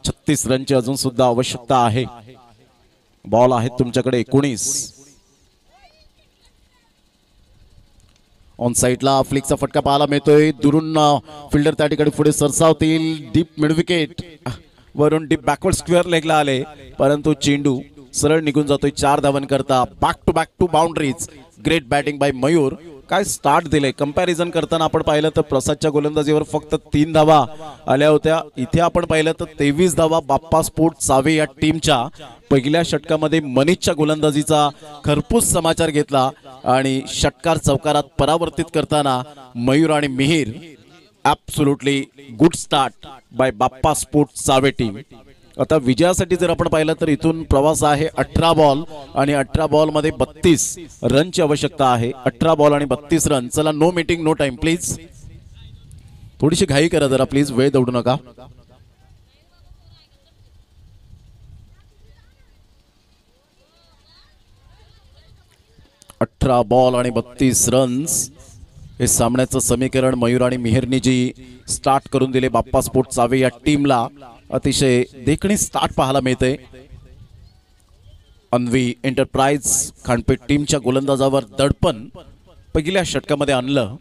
36 रनची अजून सुद्धा आवश्यकता आहे. बॉल आहेत तुमच्याकडे 19. ऑन साइडला फ्लिकचा फटका पाहायला मिळतोय. दुरून फिल्डर त्या ठिकाणी पुढे सरसावतील. डीप मिड विकेट वरून डीप बॅकवर्ड स्क्वेअर लेगला आले, परंतु चेंडू सरळ निघून जातोय 4 धावांकरता. Back to boundaries. Great batting by Mayur. काय स्टार्ट दिले. कंपॅरिझन करताना आपण पाहिलं तर प्रसादच्या गोलंदाजीवर फक्त 3 धावा आल्या होत्या. इथे आपण पाहिलं तर 23 धावा बाप्पा स्पोर्ट्स सावे या टीमच्या. पहिल्या षटकामध्ये मनीषच्या गोलंदाजीचा खरपूस समाचार घेतला आणि षटकार चौकारात परावर्तित करताना मयूर आणि Mihir. Absolutely good start by Bappa sports save team. आता विजयासाठी जर आपण पाहिलं तर इथून प्रवास आहे 18 बॉल आणि 18 बॉल मध्ये 32 रनची आवश्यकता आहे. 18 बॉल आणि 32 रन. चला, no meeting no time please. थोडीशी घाई करा जरा प्लीज, वेळ दौडू नका. अठरा बॉल आणि 32 रन्स हे सामन्याचं समीकरण मयूर आणि मिहीरनी जी स्टार्ट करून दिले बाप्पा स्पोर्ट्स सावे या टीमला. अतिशय देखणी स्टार्ट पाहायला मिळते. अन्वी एंटरप्राइज खानपेठ टीमच्या गोलंदाजावर दडपण पहिल्या षटकामध्ये आणलं.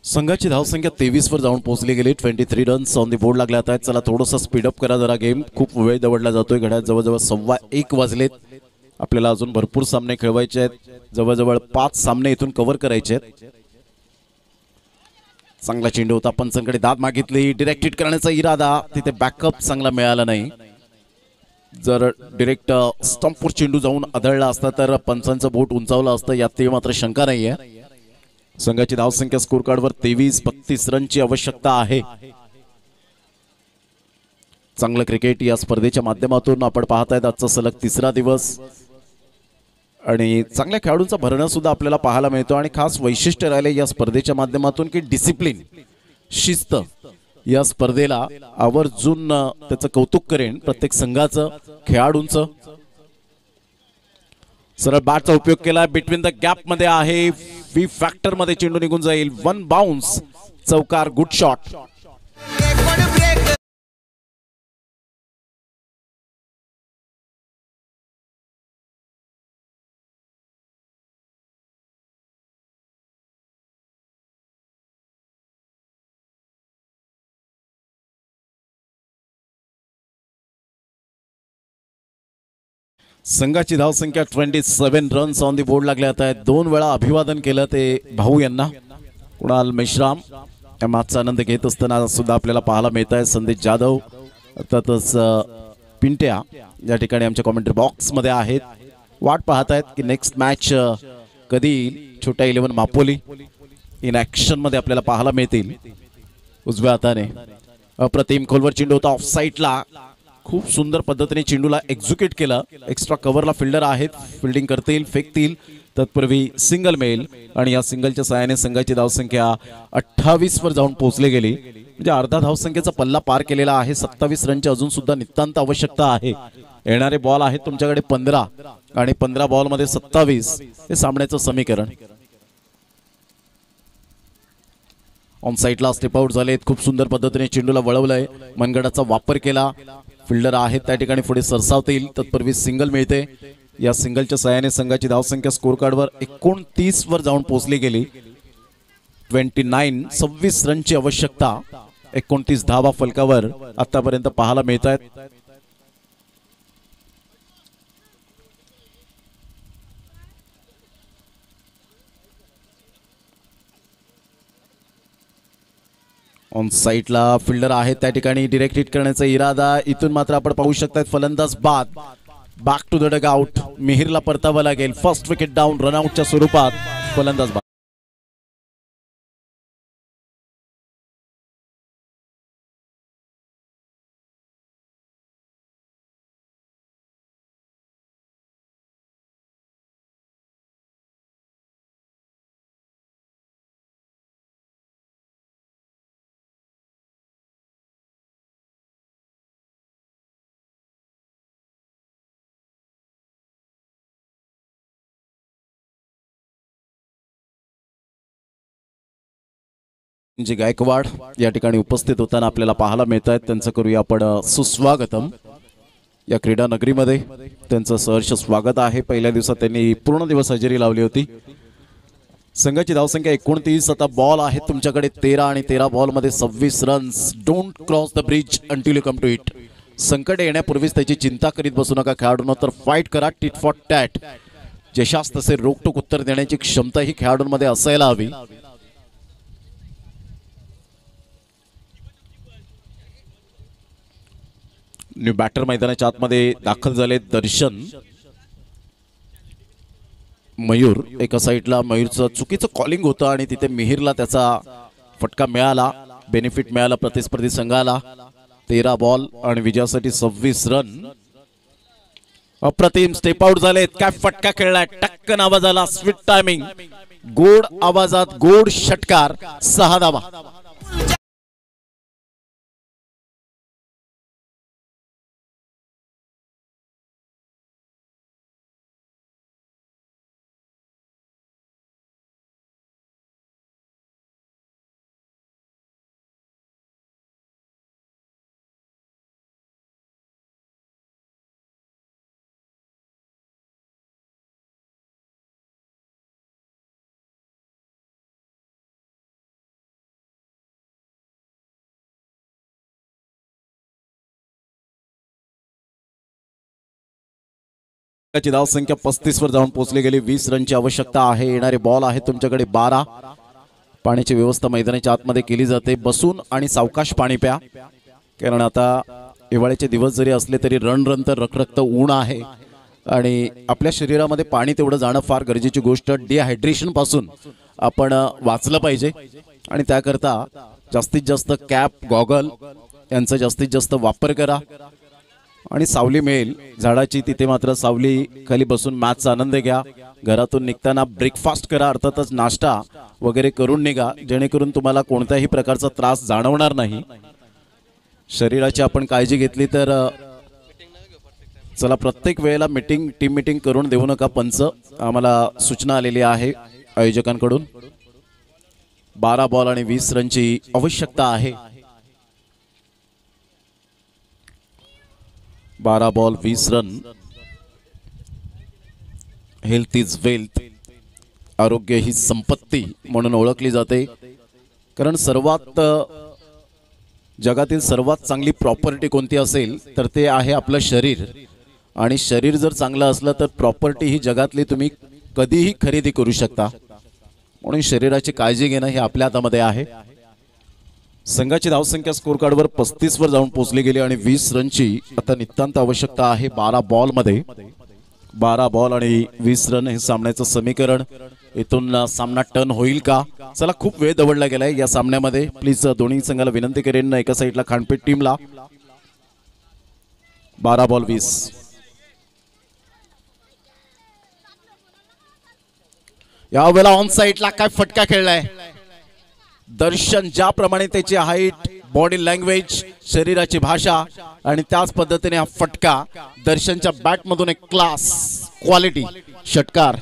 संघाची धावसंख्या 23 वर जाऊन पोहोचली गेली. 23 रन्स ऑन दी बोर्ड लागले आहेत. चला, थोडंसं स्पीडअप करा जरा गेम. खूप वेळ दवडला जातोय. घड्याळ जवळजवळ 1:15 वाजलेत. आपल्याला अजून भरपूर सामने खेळवायचे आहेत. जवळजवळ 5 सामने इथून कव्हर करायचे आहेत. चांगला चेंडू होता. पंचांकडे दाद मागितली. डिरेक्ट हिट करण्याचा इरादा. तिथे बॅकअप चांगला मिळाला नाही. जर डिरेक्ट स्टंपवर चेंडू जाऊन आदळला असता तर पंचांचं बोट उंचावलं असतं, यात मात्र शंका नाहीये. संघाची धावसंख्या स्कोर कार्डवर 23-32 रनची आवश्यकता आहे. चांगलं क्रिकेट या स्पर्धेच्या माध्यमातून आपण पाहतायत. आजचा सलग 3रा दिवस आणि चांगल्या खेळाडूंचा भरणं सुद्धा आपल्याला पाहायला मिळतो. आणि खास वैशिष्ट्य राहिले या स्पर्धेच्या माध्यमातून की डिसिप्लिन, शिस्त. या स्पर्धेला आवर्जून त्याचं कौतुक करेन प्रत्येक संघाचं, खेळाडूंचं. सरळ बॅटचा उपयोग केला. बिटवीन द गॅप मध्ये आहे. व्ही फॅक्टर मध्ये चेंडू निघून जाईल. 1 बाउन्स, चौकार, गुड शॉट. संघाची धावसंख्या 27 रन्स ऑन दी बोर्ड लागले आहेत. 2 वेळा अभिवादन केलं ते भाऊ यांना. कुणाल मेश्राम या मॅचचा आनंद घेत असताना सुद्धा आपल्याला पाहायला मिळत आहे. संदेश जाधव अर्थातच पिंट्या या ठिकाणी आमच्या कॉमेंट्री बॉक्स मध्ये आहेत. वाट पाहत आहेत की नेक्स्ट मॅच कधी छोट्या 11 मापोली इन ऍक्शन मध्ये आपल्याला पाहायला मिळतील. उजव्या हाताने अप्रतिम खोलवर चेंडू होता. ऑफ साइडला खूप सुंदर पद्धतीने चेंडूला एक्झिक्यूट केलं. एक्स्ट्रा कव्हरला फिल्डर आहेत, फिल्डिंग करतील, फेकतील. तत्पूर्वी सिंगल मेल आणि या सिंगलच्या सहाय्याने संघाची धावसंख्या 28 वर जाऊन पोहोचली गेली. म्हणजे अर्धा धावसंख्येचा पल्ला पार केलेला आहे. 27 रनची अजून सुद्धा नितांत आवश्यकता आहे. येणारे बॉल आहेत तुमच्याकडे 15 आणि 15 बॉल मध्ये 27 हे सामन्याचं समीकरण. ऑन साईडला स्टेप आउट झालेत. खूप सुंदर पद्धतीने चेंडूला वळवलंय. मनगडाचा वापर केला. फिल्डर आहेत त्या ठिकाणी पुढे सरसावतील. तत्पूर्वी सिंगल मिळते. या सिंगलच्या सहाय्याने संघाची धावसंख्या स्कोर कार्डवर 29 वर जाऊन पोहोचली गेली. 26 रनची आवश्यकता. 29 धावा फलकावर आतापर्यंत पाहायला मिळत आहेत. ऑन साईडला फिल्डर आहे त्या ठिकाणी डायरेक्ट हिट करण्याचा इरादा. इथून मात्र आपण पाहू शकता फलंदाज बाद. Back to the dugout. मिहिरला परतावं लागेल. फर्स्ट विकेट डाऊन रनआउटच्या स्वरूपात फलंदाज बाद. जी गायकवाड या ठिकाणी उपस्थित होताना आपल्याला पाहायला मिळत आहेत. त्यांचं करूया आपण सुस्वागतम. या क्रीडा नगरीमध्ये त्यांचं सहर्ष स्वागत आहे. पहिल्या दिवसात त्यांनी पूर्ण दिवस हजेरी लावली होती. संघाची धावसंख्या 29. आता बॉल आहेत तुमच्याकडे 13 आणि 13 बॉल मध्ये 26 runs. Don't cross the bridge until you come to it. संकट येण्यापूर्वीच त्याची चिंता करीत बसू नका खेळाडूंना, तर फाईट करा टिट फॉर टॅट. जशास तसे रोखटोक उत्तर देण्याची क्षमता ही खेळाडूंमध्ये असायला हवी. न्यू बॅटर मैदानाच्या आतमध्ये दाखल झाले. दर्शन मयूर एका साईडला. मयूरचं चुकीचं कॉलिंग होतं आणि तिथे मिहिरला त्याचा फटका मिळाला. बेनिफिट मिळाला प्रतिस्पर्धी संघाला. 13 बॉल आणि विजयासाठी 26 रन. अप्रतिम स्टेप आउट झालेत. काय फटका खेळलाय. टक्कन आवाज आला. Sweet timing. गोड आवाजात गोड षटकार. 6 धावा. धावसंख्या 35 वर जाऊन पोहोचली गेली. 20 रनची आवश्यकता आहे. येणारे बॉल आहेत तुमच्याकडे 12. पाण्याची व्यवस्था मैदानाच्या आतमध्ये केली जाते. बसून आणि सावकाश पाणी प्या, कारण आता हिवाळ्याचे दिवस जरी असले तरी रण तर रखरखत ऊन आहे आणि आपल्या शरीरामध्ये पाणी तेवढं जाणं फार गरजेची गोष्ट. डिहायड्रेशन पासून आपण वाचलं पाहिजे आणि त्याकरता जास्तीत जास्त कॅप, गॉगल यांचा जास्तीत जास्त वापर करा आणि सावली मिळेल झाडाची तिथे मात्र सावली खाली बसून मॅचचा आनंद घ्या. घरातून निघताना ब्रेकफास्ट करा, अर्थातच नाश्ता वगैरे करून निघा, जेणेकरून तुम्हाला कोणत्याही प्रकारचा त्रास जाणवणार नाही. शरीराची आपण काळजी घेतली तर चला. प्रत्येक वेळेला टीम मीटिंग करून देऊ नका. पंच आम्हाला सूचना आलेली आहे आयोजकांकडून. 12 बॉल आणि 20 रनची आवश्यकता आहे. 12 ball 20 run. Health is wealth. आरोग्य ही संपत्ती म्हणून ओळखली जाते, कारण जगातील सर्वात चांगली प्रॉपर्टी कोणती असेल तर ते आहे आपलं शरीर. आणि शरीर जर चांगलं असलं तर प्रॉपर्टी ही जगातली तुम्ही कधीही खरेदी करू शकता. म्हणून शरीराची काळजी घेणं हे आपल्या हातामध्ये आहे. संघाची धावसंख्या स्कोर कार्डवर 35 वर जाऊन पोहोचली गेली आणि 20 रनची आता नितांत आवश्यकता आहे. 12 बॉल मध्ये 12 बॉल आणि 20 रन हे सामन्याचं समीकरण. इथून सामना टर्न होईल का? चला, खूप वेळ दवडला गेलाय या सामन्यामध्ये. प्लीज दोन्ही संघाला विनंती करेन एका साईडला खानपेट टीमला. 12 बॉल 20. यावेळेला ऑन साईडला काय फटका खेळलाय. दर्शन ज्याप्रमाणे त्याची हाईट बॉडी लँग्वेज, शरीराची भाषा आणि त्याच पद्धतीने हा फटका दर्शनच्या बॅटमधून एक क्लास, क्वालिटी षटकार.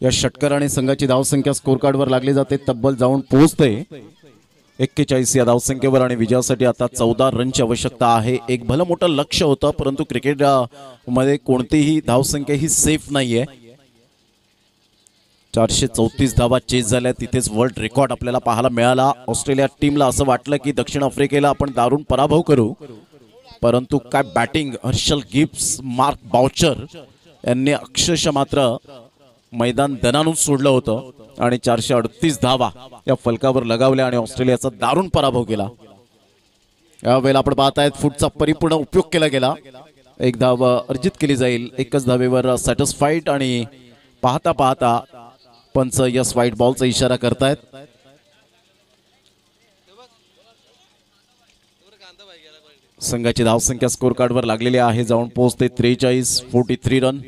या षटकाराने संघाची धावसंख्या स्कोर कार्डवर लागली जाते, तब्बल जाऊन पोहोचते 41 या धावसंख्येवर आणि विजयासाठी आता 14 रनची आवश्यकता आहे. एक भलं मोठं लक्ष होतं, परंतु क्रिकेट मध्ये कोणतीही धावसंख्या ही सेफ नाहीये. 434 धावा चेस झाल्या, तिथेच वर्ल्ड रेकॉर्ड आपल्याला पाहायला मिळाला. ऑस्ट्रेलिया टीमला असं वाटलं की दक्षिण आफ्रिकेला आपण दारुण पराभव करू, परंतु काय batting, Herschelle Gibbs, Mark Boucher यांनी अक्षरशः मात्र मैदान दणानून सोडलं होतं आणि 438 धावा या फलकावर लगावल्या आणि ऑस्ट्रेलियाचा दारुण पराभव केला. यावेळेला आपण पाहतायत फुटचा परिपूर्ण उपयोग केला गेला. एक धाव अर्जित केली जाईल, एकच धावेवर सॅटिस्फाईड आणि पाहता पाहता पंच यस व्हाईट बॉलचा इशारा करतायत. संघाची धावसंख्या स्कोर कार्डवर लागलेली आहे, जाऊन पोहोचते 43 रन.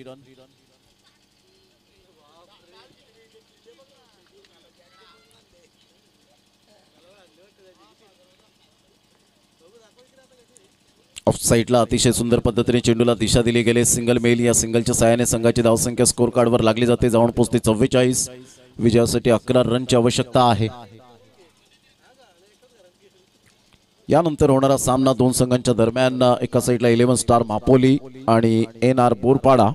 ऑफ साईडला अतिशय सुंदर पद्धतीने चेंडूला दिशा दिली गेली. सिंगल मेल, या सिंगलच्या साहाय्याने संघाची धावसंख्या स्कोर कार्डवर लागली जाते, जाऊन पोहोचते 44. विजयासाठी 11 रनची आवश्यकता आहे. यानंतर होणारा सामना दोन संघांच्या दरम्यान, एका साईडला 11 स्टार मापोली आणि NR बोरपाडा.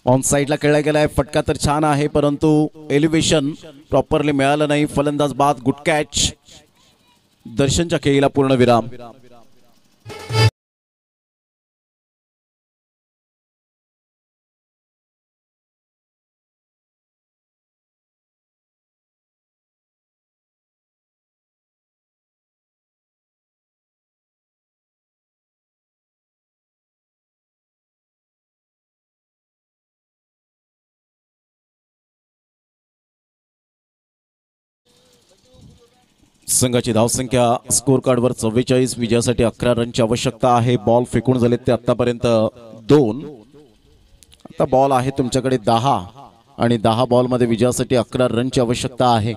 ऑन साइडला खेळला गेलाय, फटका तर छान आहे परंतु एलिव्हेशन प्रॉपरली मिळालं नाही. फलंदाज बाद, गुड कॅच. दर्शनच्या खेळीला पूर्ण विराम. संघाची धावसंख्या स्कोर कार्डवर 44. विजयासाठी 11 रनची आवश्यकता आहे. बॉल फेकून झालेत ते आतापर्यंत 2. आता बॉल आहे तुमच्याकडे 10 आणि 10 बॉल मध्ये विजयासाठी 11 रनची आवश्यकता आहे.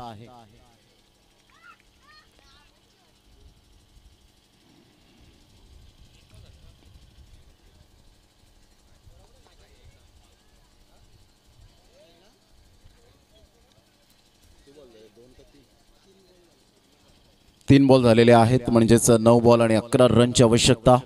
तीन बॉल झालेले आहेत, म्हणजेच 9 बॉल आणि 11 रनची आवश्यकता.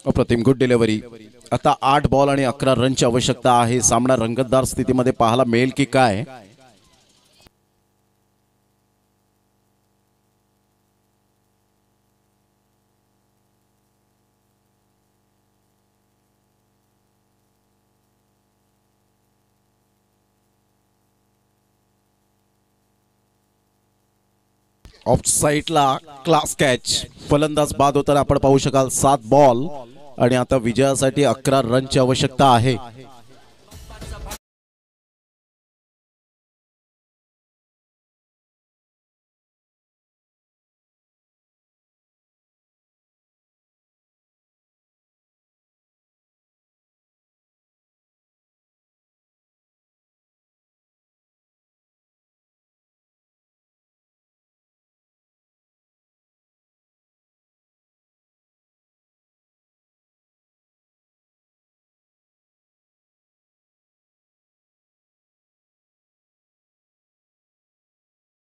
अप्रतिम, गुड डिलिव्हरी. आता 8 बॉल आणि 11 रनची आवश्यकता आहे. सामना रंगतदार स्थितीमध्ये पाहायला मिळेल की काय? ऑफ साईडला क्लास कॅच. फलंदाज बाद होताना आपण पाहू शकाल. 7 बॉल आणि आता विजयासाठी 11 रनची आवश्यकता आहे.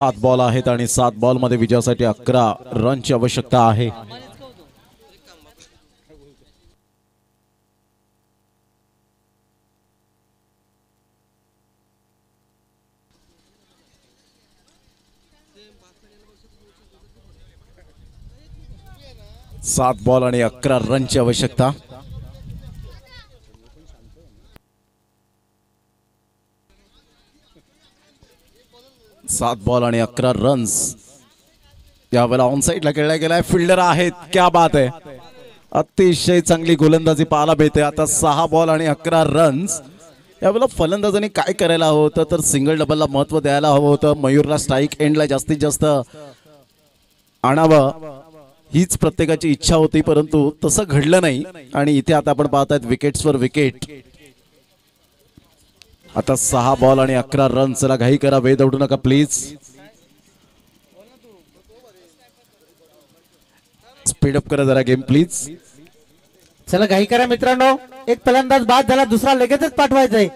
सात बॉल आहेत आणि 7 बॉल मध्ये विजयासाठी 11 रनची आवश्यकता आहे. 7 बॉल आणि 11 रनची आवश्यकता. सात बॉल आणि 11 रन्स यावेळेला ऑन साईडला खेळला गेलाय. फिल्डर आहेत, क्या बात आहे. अतिशय चांगली गोलंदाजी पाहायला मिळते. आता 6 बॉल आणि 11 रन्स. यावेळेला फलंदाजांनी काय करायला हवं होतं तर सिंगल डबलला महत्व द्यायला हवं होतं. मयूरला स्ट्राईक एंडला जास्तीत जास्त आणावं हीच प्रत्येकाची इच्छा होती, परंतु तसं घडलं नाही. आणि इथे आता आपण पाहत आहेत विकेट्सवर विकेट. आता 6 बॉल आणि 11 रन. चला घाई करा, वेळ दौडू नका प्लीज. स्पीडअप करा जरा गेम प्लीज. चला घाई करा मित्रांनो, एक फलंदाज बाद झाला, दुसरा लगेचच पाठवायचा आहे.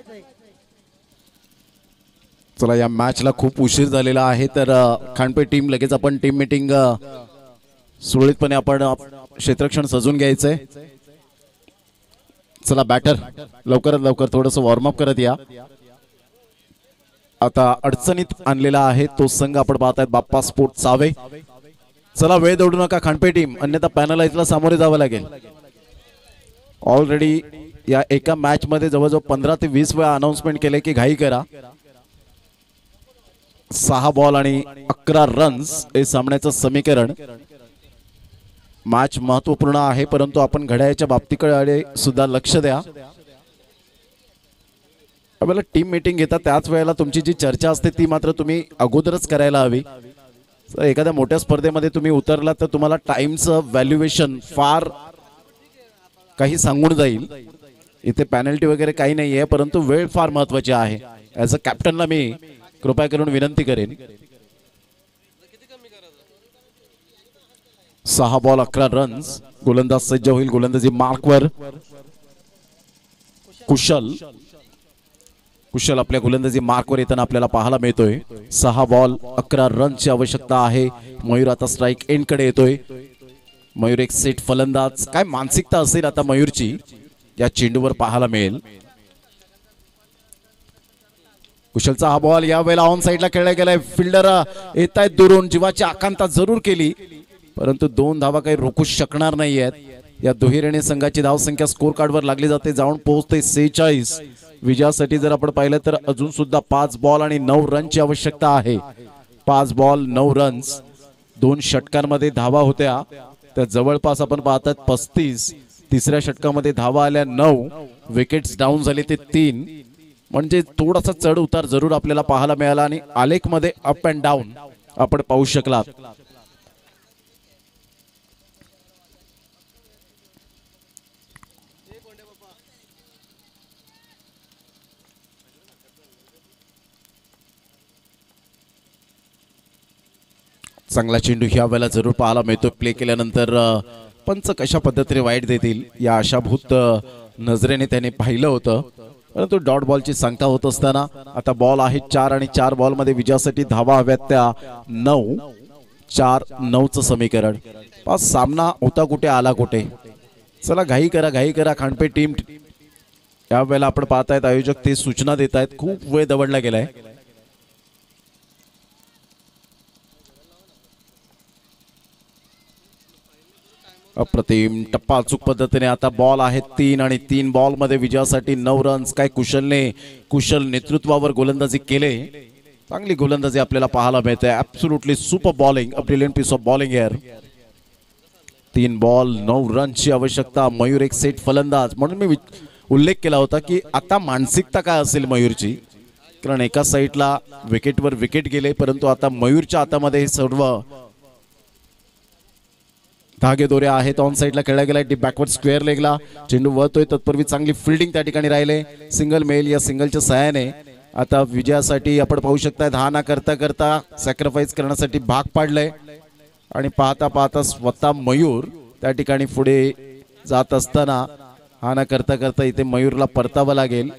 चला या मॅचला खूप उशीर झालेला आहे, तर खांडपे टीम लगेच आपण टीम मीटिंग सुरळीतपणे आपण क्षेत्ररक्षण सजून घ्यायचंय. चला बॅटर लवकरात लवकर थोडस वॉर्मअप करत या. आता अडचणीत आणलेला आहे तो संघ आपण पाहतायत बाप्पा स्पोर्ट चावे. चला वेळ दौडू नका खांडपे टीम, अन्यथा पॅनलाइजला सामोरे जावं लागेल. ऑलरेडी या एका मॅच मध्ये जवळजवळ 15 ते 20 वेळा अनाउन्समेंट केले की घाई करा. 6 बॉल आणि 11 रन्स हे सामन्याचं समीकरण. मॅच महत्वपूर्ण आहे, परंतु आपण घड्याळाच्या बाबतीकडे सुद्धा लक्ष द्या. आपल्याला टीम मीटिंग घेता त्याच वेळेला तुमची जी चर्चा असते ती मात्र तुम्ही अगोदरच करायला हवी. एखाद्या मोठ्या स्पर्धेमध्ये तुम्ही उतरला तर तुम्हाला टाइमचं व्हॅल्युएशन फार काही सांगून जाईल. इथे पॅनल्टी वगैरे काही नाही आहे, परंतु वेळ फार महत्वाची आहे. ॲज अ कॅप्टनला मी कृपया करून विनंती करेन. 6 बॉल 11 रन्स. गोलंदाज सज्ज होईल, गोलंदाजी मार्कवर. कुशल आपल्या गोलंदाजी मार्कवर येताना आपल्याला पाहायला मिळतोय. 6 बॉल 11 रनची आवश्यकता आहे. मयूर आता स्ट्राईक एंड कडे येतोय. मयूर एक सेट फलंदाज. काय मानसिकता असेल आता मयूरची या चेंडूवर पाहायला मिळेल. कुशलचा हा बॉल या वेळेला ऑन साईडला खेळला गेलाय. फिल्डर येत आहेत दुरून, जीवाची आकांक्षा जरूर केली, परंतु 2 धावा काही रोखू शकणार नाहीयेत. या दुहेरीने संघाची धावसंख्या स्कोर कार्डवर लागली जाते, जाऊन पोहोचते 46. विजयासाठी जर आपण पाहिलं तर अजून सुद्धा 5 बॉल आणि 9 रनची आवश्यकता आहे. 5 बॉल 9 रन्स. 2 षटकांमध्ये धावा होत्या त्या जवळपास आपण पाहतात 35. तिसऱ्या षटकामध्ये धावा आल्या 9. विकेट्स डाऊन झाले ते 3. म्हणजे थोडासा चढ उतार जरूर आपल्याला पाहायला मिळाला आणि आलेख मध्ये अप अँड डाऊन आपण पाहू शकलात. चांगला चेंडू ह्या वेळेला जरूर पाहायला मिळतो. प्ले केल्यानंतर पंच कशा पद्धतीने वाईट देतील या आशाभूत नजरेने त्याने पाहिलं होतं, परंतु डॉट बॉलची सांगता होत असताना आता बॉल आहे 4 आणि 4 बॉल मध्ये विजयासाठी धावा हव्यात त्या 9. 4-9चं समीकरण. पास सामना होता कुठे आला कुठे. चला घाई करा खांडपे टीम. या वेळेला आपण पाहतायत आयोजक ते सूचना देत आहेत. खूप वेळ दवडला गेलाय. अप्रतिम टप्पा अचूक पद्धतीने. आता बॉल आहेत 3 आणि 3 बॉल मध्ये विजयासाठी 9 रन्स. काय कुशल नेतृत्वावर गोलंदाजी केले. चांगली गोलंदाजी आपल्याला पाहायला मिळते. Absolutely super bowling, a brilliant piece of bowling here. 3 ball 9 रनची आवश्यकता. मयूर एक सेट फलंदाज, म्हणून मी उल्लेख केला होता की आता मानसिकता काय असेल मयूरची, कारण एका साईडला विकेटवर विकेट गेले, परंतु आता मयूरच्या हातामध्ये हे सर्व धागे दोरे आहेत. ऑन साईडला खेळला गेला बॅकवर्ड स्क्वेअर लेगला चेंडू वळतोय. तत्पूर्वी चांगली फिल्डिंग त्या ठिकाणी राहिले. Single male. या सिंगलच्या सहाय्याने आता विजयासाठी आपण पाहू शकता धाना करता करता सॅक्रिफाईस करण्यासाठी भाग पाडलंय. आणि पाहता पाहता स्वतः मयूर त्या ठिकाणी पुढे जात असताना हाना करता करता इथे मयूरला परतावं लागेल.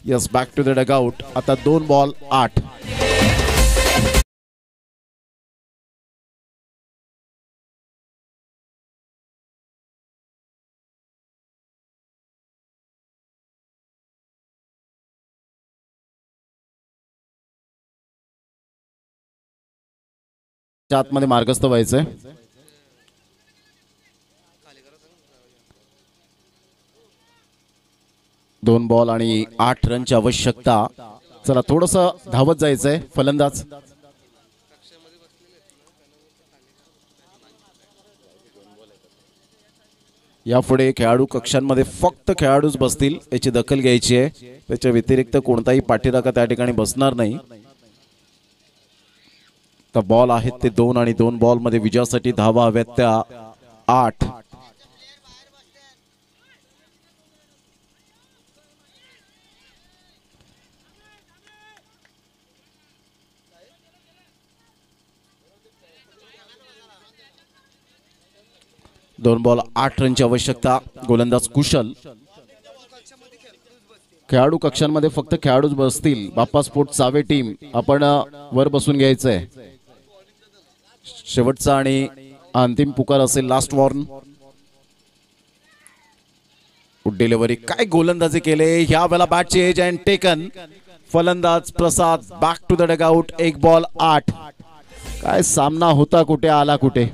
Yes, back to the dugout. आता 2 बॉल 8. आतमध्ये मार्गस्थ व्हायचंय. 2 बॉल आणि 8 रनची आवश्यकता. चला थोडस धावत जायचंय फलंदाज. यापुढे खेळाडू कक्षांमध्ये फक्त खेळाडूच बसतील याची दखल घ्यायची आहे. त्याच्या व्यतिरिक्त कोणताही पाठीराखा त्या ठिकाणी बसणार नाही. तर बॉल आहेत ते 2 आणि 2 बॉल मध्ये विजयासाठी धावा हव्यात त्या 8. दोन बॉल 8 रनची आवश्यकता. गोलंदाज कुशल. खेळाडू कक्षांमध्ये फक्त खेळाडूच बसतील. बाप्पा स्पोर्ट चावे टीम आपण वर बसून घ्यायचंय. शेवटचा आणि अंतिम पुकार असेल. Last warn. डिलिव्हरी काय गोलंदाजी केले ह्या वेळेला. बॅटची एज अँड टेकन. फलंदाज Prasad back to the dugout. 1 ball 8. काय सामना होता कुठे आला कुठे.